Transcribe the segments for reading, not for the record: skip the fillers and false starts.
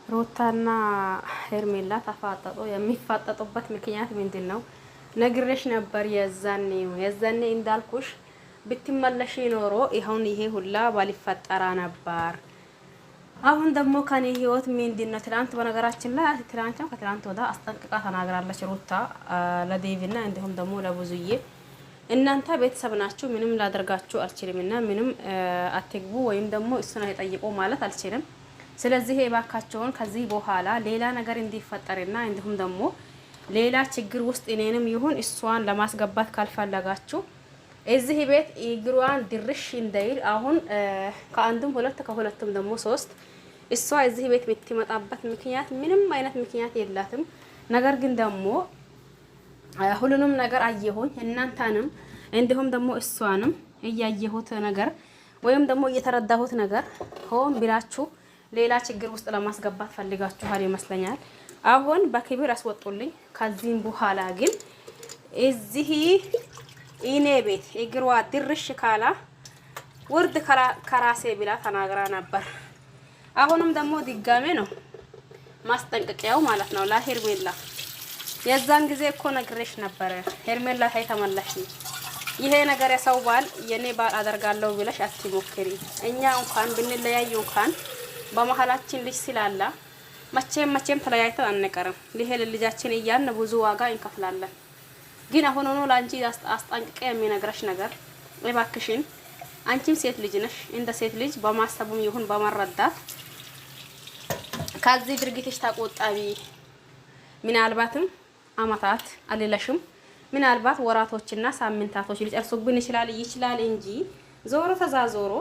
ሩታና ሄርሜላ ተፋጠጡ። የሚፋጠጡበት ምክንያት ምንድነው? ነግሬሽ ነበር። የዛኔ እንዳልኩሽ ብትመለሽ ኖሮ ይሄ ሁላ ባልፈጠራ ነበር። አሁን ደግሞ ከኔ ህይወት ምንድነው? ትላንት በነገራችን ላይ ከትላንት ወዳ አስጠንቅቃ ተናግራለች ሩታ ለዴቪና እንዲሁም ደግሞ ለብዙዬ እናንተ ቤተሰብ ናችሁ፣ ምንም ላደርጋችሁ አልችልምና ምንም አትግቡ ወይም ደግሞ እሱን አይጠይቁ ማለት አልችልም። ስለዚህ የባካቸውን ከዚህ በኋላ ሌላ ነገር እንዲፈጠርና እንዲሁም ደግሞ ሌላ ችግር ውስጥ እኔንም ይሁን እሷን ለማስገባት ካልፈለጋችሁ እዚህ ቤት እግሯን ድርሽ እንዳይል አሁን ከአንድም ሁለት ከሁለቱም ደግሞ ሶስት እሷ እዚህ ቤት የምትመጣበት ምክንያት ምንም አይነት ምክንያት የላትም። ነገር ግን ደግሞ ሁሉንም ነገር አየሁኝ እናንተንም እንዲሁም ደግሞ እሷንም እያየሁት ነገር ወይም ደግሞ እየተረዳሁት ነገር ሆን ብላችሁ ሌላ ችግር ውስጥ ለማስገባት ፈልጋችኋል ይመስለኛል። አሁን በክብር አስወጡልኝ። ከዚህም በኋላ ግን እዚህ ኢኔ ቤት እግሯ ድርሽ ካላ ውርድ ከራሴ ብላ ተናግራ ነበር። አሁንም ደግሞ ድጋሜ ነው ማስጠንቀቂያው ማለት ነው ለሄርሜላ። የዛን ጊዜ እኮ ነግሬሽ ነበር ሄርሜላ ታይ ተመለሽ፣ ይሄ ነገር የሰው ባል የኔ ባል አደርጋለሁ ብለሽ አትሞክሪ። እኛ እንኳን ብንለያዩ እንኳን በመሀላችን ልጅ ስላላ መቼም ተለያይተን አንቀርም። ልጃችን እያን ብዙ ዋጋ እንከፍላለን። ግን አሁን ሆኖ ላንቺ አስጠንቅቄ የሚነግረሽ ነገር እባክሽን፣ አንቺም ሴት ልጅ ነሽ። እንደ ሴት ልጅ በማሰቡም ይሁን በመረዳት ከዚህ ድርጊትሽ ተቆጣቢ። ምናልባትም አመታት አልለሽም፣ ምናልባት ወራቶችና ሳምንታቶች ሊጨርሱብን ይችላል እንጂ ዞሮ ተዛዞሮ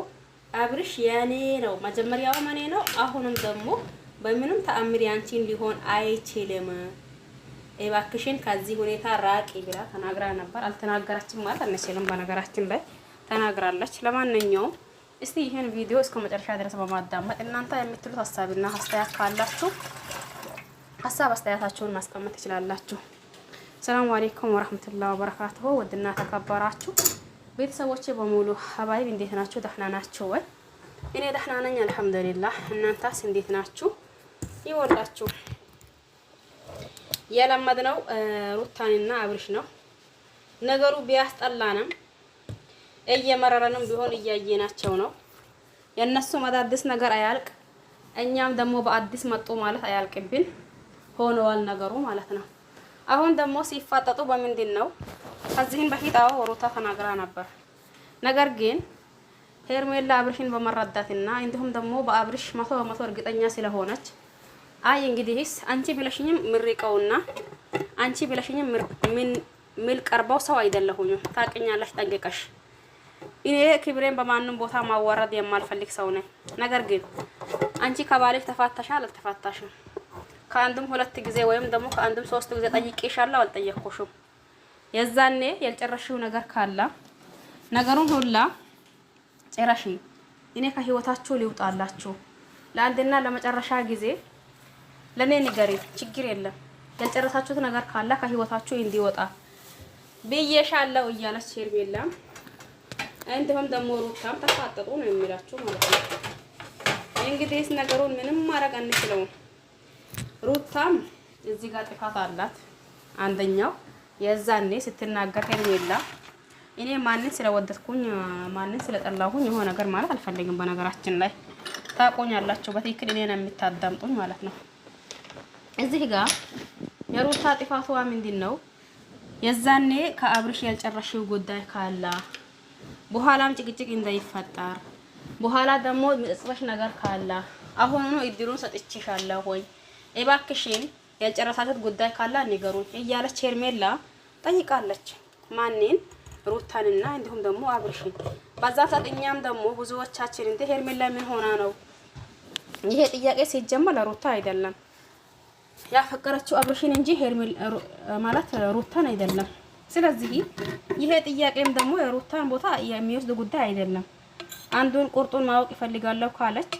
አብርሽ የኔ ነው። መጀመሪያው እኔ ነው። አሁንም ደግሞ በምንም ተአምር ያንቺን ሊሆን አይችልም። እባክሽን ከዚህ ሁኔታ ራቂ ብላ ተናግራ ነበር። አልተናገረችም ማለት አንችልም። በነገራችን ላይ ተናግራለች። ለማንኛውም እስቲ ይሄን ቪዲዮ እስከ መጨረሻ ድረስ በማዳመጥ እናንተ የምትሉት ሀሳብና አስተያየት ካላችሁ አስተያየታችሁን ማስቀመጥ ትችላላችሁ። ሰላም አለይኩም ወራህመቱላሂ ወበረካቱሁ። ወድና ተከበራችሁ ቤተሰቦቼ በሙሉ ሀባይብ እንዴት ናችሁ? ደህና ናችሁ ወይ? እኔ ደህና ነኝ አልሐምዱሊላህ። እናንተስ እንዴት ናችሁ? ይወላችሁ የለመድነው ሩታንና አብርሽ ነው። ነገሩ ቢያስጠላንም እየመረረንም ቢሆን እያየናቸው ነው። የነሱ አዲስ ነገር አያልቅ፣ እኛም ደግሞ በአዲስ መጡ ማለት አያልቅብን ሆነዋል ነገሩ ማለት ነው። አሁን ደግሞ ሲፋጠጡ በምንድን ነው? ከዚህን በፊት ሩታ ተናግራ ነበር። ነገር ግን ሄርሜላ አብርሽን በመረዳትና እንዲሁም ደግሞ በአብርሽ 100% እርግጠኛ ስለሆነች አይ እንግዲህስ አንቺ ብለሽኝም ምርቀውና አንቺ ብለሽኝም ምን ቀርበው ሰው አይደለሁኝ፣ ታውቂኛለሽ ጠንቅቀሽ። እኔ ክብሬን በማንም ቦታ ማዋረድ የማልፈልግ ሰው ነኝ። ነገር ግን አንቺ ከባልሽ ተፋታሻል አልተፋታሽም? ከአንድም 2 ጊዜ ወይም ደግሞ ከአንድም 3 ጊዜ ጠይቄሻለሁ አልጠየቅኩሽም? የዛኔ ያልጨረሽው ነገር ካላ ነገሩን ሁላ ጨረሺ። እኔ ከህይወታችሁ ሊውጣላችሁ ለአንድና ለመጨረሻ ጊዜ ለኔ ንገሪ፣ ችግር የለም። ያልጨረሳችሁት ነገር ካላ ከህይወታችሁ እንዲወጣ ብዬሻለሁ እያለች ሄርሜላ እንዲሁም ደግሞ ሩታም ተፋጠጡ ነው የሚላችሁ ማለት ነው። እንግዲህስ ነገሩን ምንም ማድረግ አንችለውም። ሩታም እዚህ ጋር ጥፋት አላት። አንደኛው የዛኔ ስትናገር ሄርሜላ እኔ ማንን ስለወደድኩኝ ማንን ስለጠላሁኝ የሆነ ነገር ማለት አልፈልግም። በነገራችን ላይ ታቆኛላችሁ በትክክል እኔን የምታዳምጡኝ ማለት ነው። እዚህ ጋር የሩታ ጥፋቷ ምንድነው? የዛኔ ከአብርሽ ያልጨረሽው ጉዳይ ካላ በኋላም ጭቅጭቅ እንዳይፈጠር በኋላ ደግሞ ምጽፈሽ ነገር ካላ አሁን ነው እድሉን ሰጥቼሻለሁ ወይ እባክሽን ያልጨረሳችሁት ጉዳይ ካላ ንገሩኝ እያለች ሄርሜላ ጠይቃለች። ማንን? ሩታንና እንዲሁም ደግሞ አብርሽን። በዛ ሰዓትኛም ደግሞ ብዙዎቻችን እንደ ሄርሜላ ምን ሆና ነው? ይሄ ጥያቄ ሲጀመር ለሩታ አይደለም ያፈቀረችው አብርሽን እንጂ ሄርሜላ ማለት ሩታን አይደለም። ስለዚህ ይሄ ጥያቄም ደግሞ የሩታን ቦታ የሚወስድ ጉዳይ አይደለም። አንዱን ቁርጡን ማወቅ ይፈልጋለሁ ካለች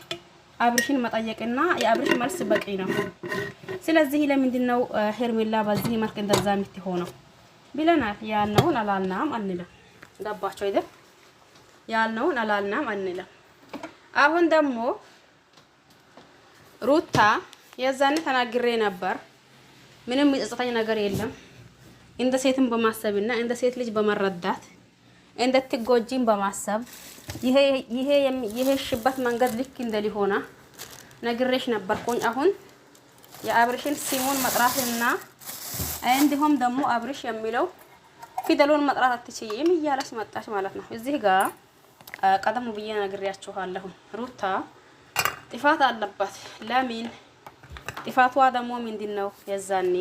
አብርሽን መጠየቅና የአብርሽ መልስ በቂ ነው። ስለዚህ ለምንድን ነው ሄርሜላ በዚህ መልክ እንደዛ የምትሆነው ብለናል። ያልነውን አላልናም አንልም። ገባችሁ አይደል? ያልነውን አላልናም አንልም። አሁን ደግሞ ሩታ የዛኔ ተናግሬ ነበር። ምንም የሚጸጽተኝ ነገር የለም። እንደ ሴትን በማሰብና እንደ ሴት ልጅ በመረዳት እንደትጎጂም በማሰብ ይሄ ሽበት መንገድ ልክ እንደሊሆና ነግሬሽ ነበርኩኝ። አሁን የአብርሽን ሲሙን መጥራትና እንዲሁም ደግሞ አብርሽ የሚለው ፊደሉን መጥራት አትችይም እያለች መጣች ማለት ነው። እዚህ ጋር ቀደም ብዬ ነግሬያችኋለሁ። ሩታ ጥፋት አለባት። ለምን ጥፋቷ ደግሞ ምንድነው? የዛኔ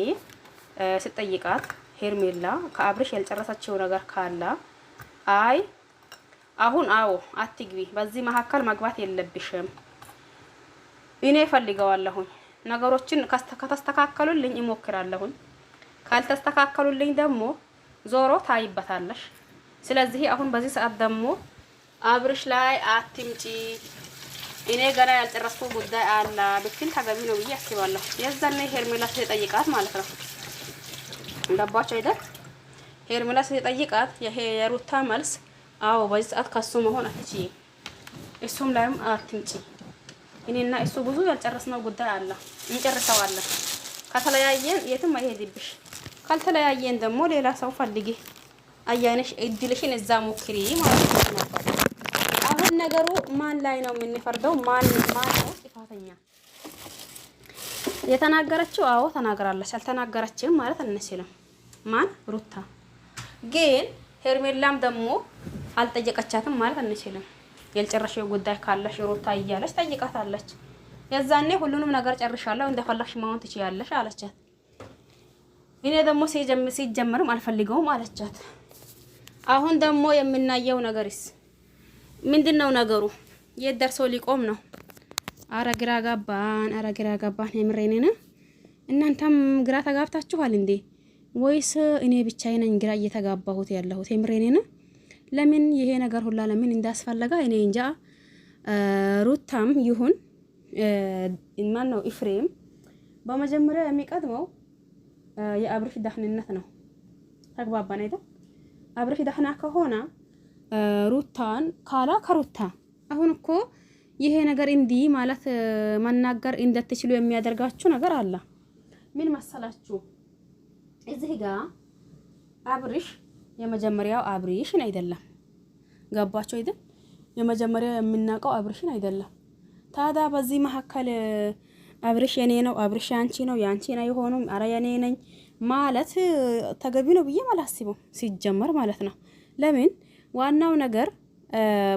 ስጠይቃት ሄርሜላ ከአብርሽ ያልጨረሰችው ነገር ካለ አይ አሁን አትግቢ፣ በዚህ መካከል መግባት የለብሽም፣ እኔ ፈልገዋለሁኝ፣ ነገሮችን ከተስተካከሉልኝ እሞክራለሁኝ፣ ካልተስተካከሉልኝ ደግሞ ዞሮ ታይበታለሽ። ስለዚህ አሁን በዚህ ሰዓት ደግሞ አብርሽ ላይ አትምጪ፣ እኔ ገና ያልጨረስኩ ጉዳይ አለ ብትል ተገቢ ነው ብዬ አስባለሁ። የዛኔ ሄርሜላ ስትጠይቃት ማለት ነው። ገባችሁ አይደል? ሄርሜላ ስትጠይቃት የሩታ መልስ በዚህ ሰዓት ከሱ መሆን አትችይ፣ እሱም ላይም አትምጪ፣ እኔና እሱ ብዙ ያልጨረስነው ጉዳይ አለ፣ እንጨርሰዋለን። ከተለያየን የትም አይሄድብሽ፣ ካልተለያየን ደግሞ ሌላ ሰው ፈልጊ፣ አያነሽ እድልሽን እዛ ሞክሪ ማለት ነው። አሁን ነገሩ ማን ላይ ነው የምንፈርደው? ማን ነው ጥፋተኛ? የተናገረችው ተናግራለች፣ አልተናገረችም ማለት አንችልም። ማን? ሩታ። ግን ሄርሜላም ደግሞ አልጠየቀቻትም ማለት አንችልም። ያልጨረሽው ጉዳይ ካለሽ ሩታ እያለች ጠይቃታለች። የዛኔ ሁሉንም ነገር ጨርሻለሁ እንደፈለግሽ መሆን ትችያለሽ አለቻት። እኔ ደግሞ ሲጀምርም አልፈልገውም አለቻት። አሁን ደግሞ የምናየው ነገርስ ምንድነው? ነገሩ የት ደርሶ ሊቆም ነው? አረ ግራ ገባን። የምሬኔና እናንተም ግራ ተጋብታችኋል እንዴ? ወይስ እኔ ብቻዬን ነኝ ግራ እየተጋባሁት ያለሁት? የምሬኔና ለምን ይሄ ነገር ሁላ ለምን እንዳስፈለገ እኔ እንጃ። ሩታም ይሁን ማን ነው ኢፍሬም፣ በመጀመሪያ የሚቀድመው የአብርሽ ደህንነት ነው። ተግባባን አይደል? አብርሽ ደህና ከሆነ ሩታን ከሩታ አሁን እኮ ይሄ ነገር እንዲህ ማለት መናገር እንደትችሉ የሚያደርጋችሁ ነገር አለ። ምን መሰላችሁ? እዚህ ጋር አብርሽ የመጀመሪያው አብርሽን አይደለም። ገባችሁ አይደል? የመጀመሪያው የምናውቀው አብርሽን አይደለም። ታዲያ በዚህ መካከል አብርሽ የኔ ነው፣ አብርሽ ያንቺ ነው፣ ያንቺ ነው የሆነው፣ አረ የኔ ነኝ ማለት ተገቢ ነው ብዬ አላስብም ሲጀመር ማለት ነው። ለምን? ዋናው ነገር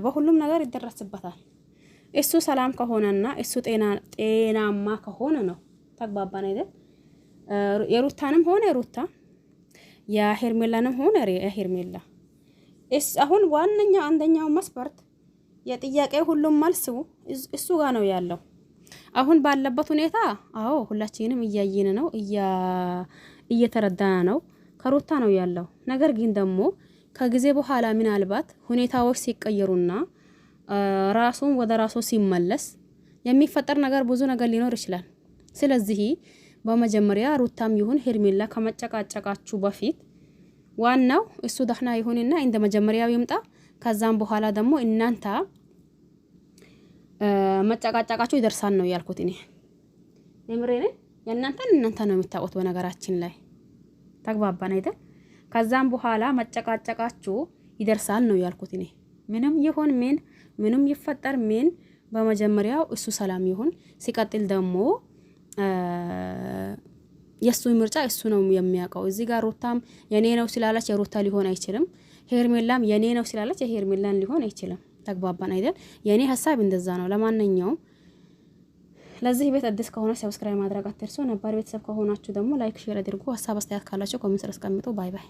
በሁሉም ነገር ይደረስበታል። እሱ ሰላም ከሆነና እሱ ጤናማ ከሆነ ነው። ተግባባን አይደል? የሩታንም ሆነ የሩታ የሄርሜላንም ሆነ የሄርሜላ አሁን ዋነኛ አንደኛው መስፈርት የጥያቄ ሁሉም መልሱ እሱ ጋር ነው ያለው። አሁን ባለበት ሁኔታ ሁላችንም እያየን ነው፣ እየተረዳና ነው። ከሩታ ነው ያለው። ነገር ግን ደግሞ ከጊዜ በኋላ ምናልባት ሁኔታዎች ሲቀየሩና ራሱን ወደ ራሱ ሲመለስ የሚፈጠር ነገር ብዙ ነገር ሊኖር ይችላል። ስለዚህ በመጀመሪያ ሩታም ይሁን ሄርሜላ ከመጨቃጨቃችሁ በፊት ዋናው እሱ ደህና ይሁንና እንደ መጀመሪያው ይምጣ። ከዛም በኋላ ደግሞ እናንተ መጨቃጨቃችሁ ይደርሳል ነው ያልኩት እኔ። የምሬኔ እናንተ ነው የምታውቁት በነገራችን ላይ። ተግባባን አይደል? ከዛም በኋላ መጨቃጨቃችሁ ይደርሳል ነው ያልኩት እኔ። ምንም ይሁን ምንም ይፈጠር በመጀመሪያው እሱ ሰላም ይሁን። ሲቀጥል ደግሞ የሱ ምርጫ እሱ ነው የሚያውቀው። እዚህ ጋር ሩታም የኔ ነው ስላለች የሩታ ሊሆን አይችልም። ሄርሜላም የኔ ነው ስላለች የሄርሜላን ሊሆን አይችልም። ተግባባን አይደል? የኔ ሀሳብ እንደዛ ነው። ለማንኛውም ለዚህ ቤት አዲስ ከሆነ ሰብስክራይብ ማድረግ አትርሱ። ነባር ቤተሰብ ከሆናችሁ ደግሞ ላይክ ሼር አድርጉ። ሀሳብ አስተያየት ካላችሁ ኮሜንት አስቀምጡ። ባይ ባይ።